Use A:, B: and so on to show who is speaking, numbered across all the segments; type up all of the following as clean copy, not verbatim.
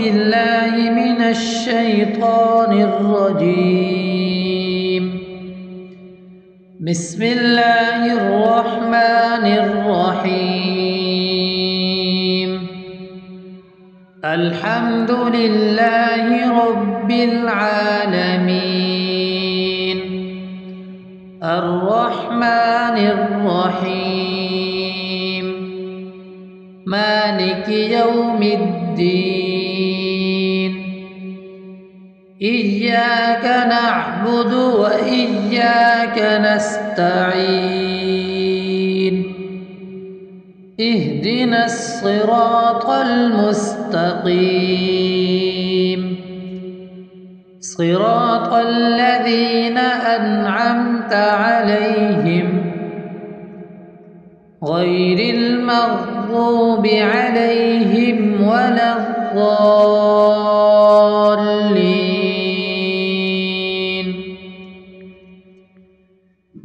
A: بالله من الشيطان الرجيم. بسم الله الرحمن الرحيم. الحمد لله رب العالمين الرحمن الرحيم مالك يوم الدين. إياك نعبد وإياك نستعين. اهدنا الصراط المستقيم صراط الذين أنعمت عليهم غير المغضوب عليهم ولا الضالين.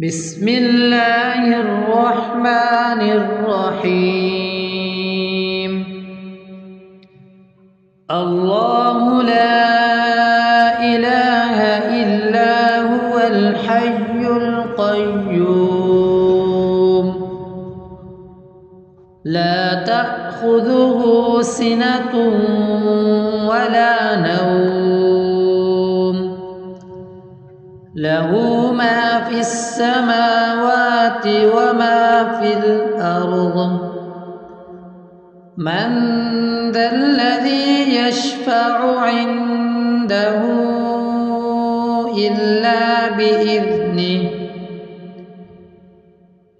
A: بسم الله الرحمن الرحيم. الله لا إله إلا هو الحي القيوم لا تأخذه سنة ولا نوم له ما في السماوات وما في الأرض. من ذا الذي يشفع عنده إلا بإذنه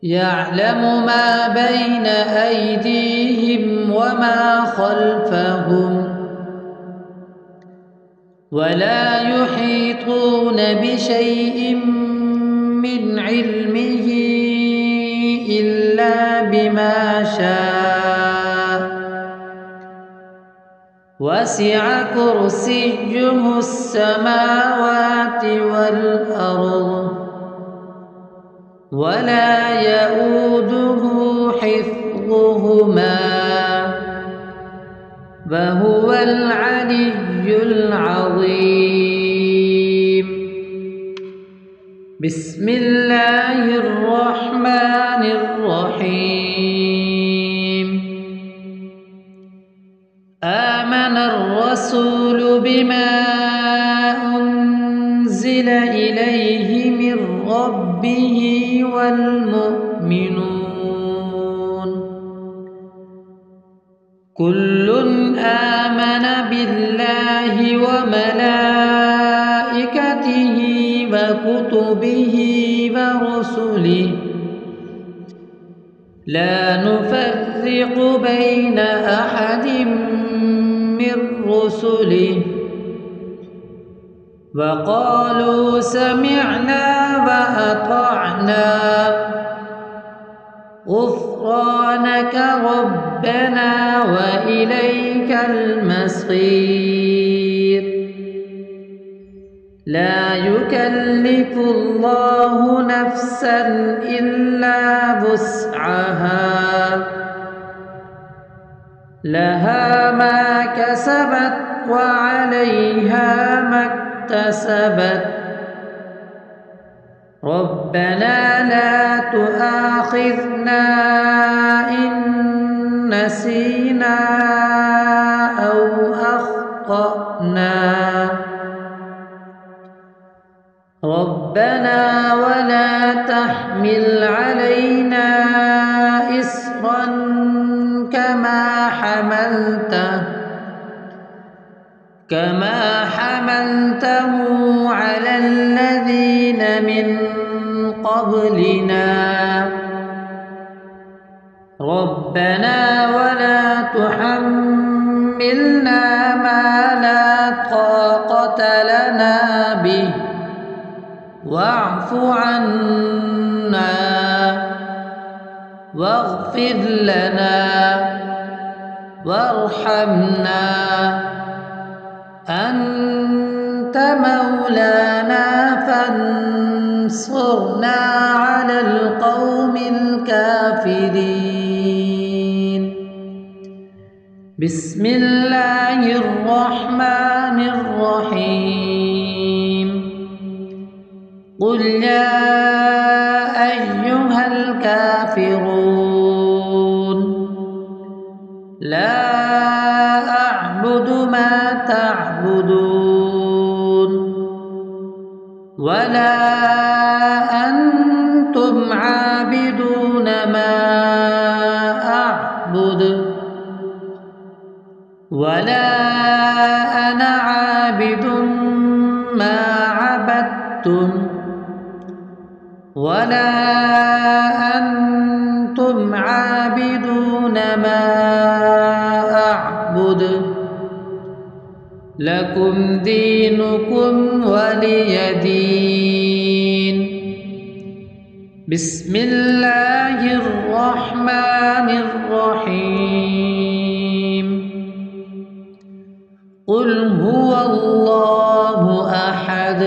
A: يعلم ما بين أيديهم وما خلفهم ولا يحيطون بشيء من علمه إلا بما شاء وسع كرسيه السماوات والأرض ولا يؤوده حفظهما وهو العلي العظيم. بسم الله الرحمن الرحيم. آمن الرسول بما أنزل إليه من ربه والمؤمنون كل آمن بالله وملائكته وكتبه ورسله لا نفرق بين أحد من رسله وقالوا سمعنا وأطعنا غفرانك ربنا وإليك المصير. لا يكلف الله نفسا إلا وسعها لها ما كسبت وعليها ما اكتسبت. ربنا لا تؤاخذنا إن نسينا أو أخطأنا. ربنا ولا تحمل علينا إصرا كما حملته على الذين من قبلنا. ربنا ولا تحملنا ما لا طاقة لنا به واعف عنا واغفر لنا وارحمنا أنت مولانا فانصرنا على القوم الكافرين. بسم الله الرحمن الرحيم قل يا أيها الكافرون لا أعبد ما تعبدون ولا أنتم عابدون ما أعبد ولا أنا عابد ما عبدتم ولا أنتم عابدون ما أعبد لكم دينكم ولي دين. بسم الله الرحمن الرحيم قل هو الله أحد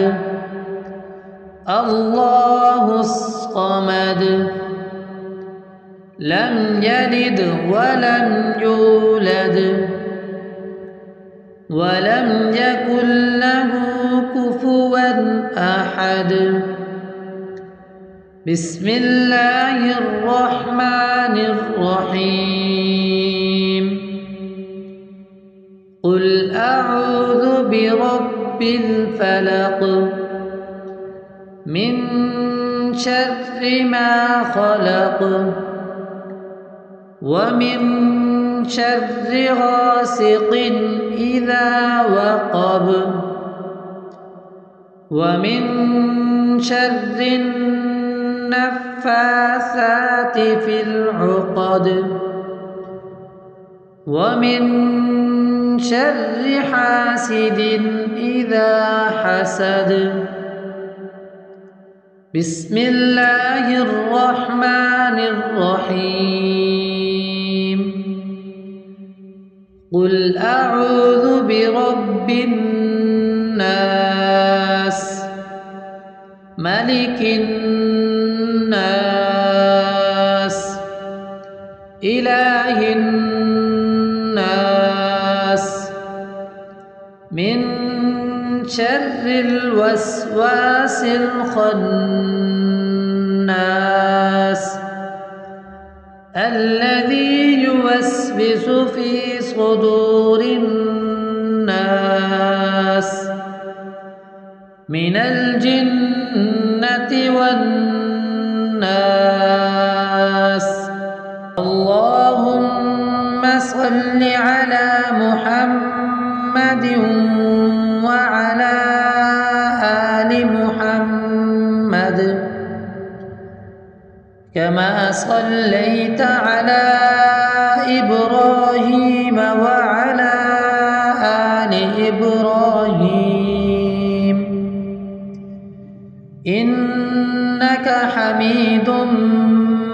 A: الله الصمد لم يلد ولم يولد ولم يكن له كفوا أحد. بسم الله الرحمن الرحيم قل أعوذ برب الفلق من شر ما خلق ومن شر غاسق إذا وقب ومن شر النفاثات في العقد ومن شر حاسد إذا حسد. بسم الله الرحمن الرحيم قل أعوذ برب الناس ملك الناس إله الناس من شر الوسواس الخناس الذي يوسوس في صدور الناس من الجنة والناس. اللهم صل على محمد وعلى آل محمد كما صليت على إبراهيم وعلى آل إبراهيم إنك حميد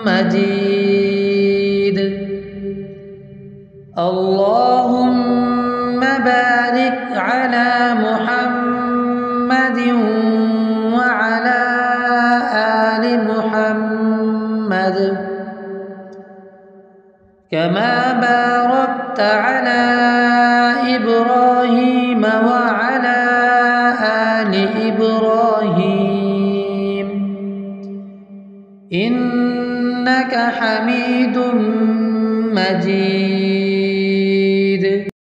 A: مجيد. اللهم بارك على محمد وعلى آل محمد كما باركت على إبراهيم وعلى آل إبراهيم إنك حميد مجيد.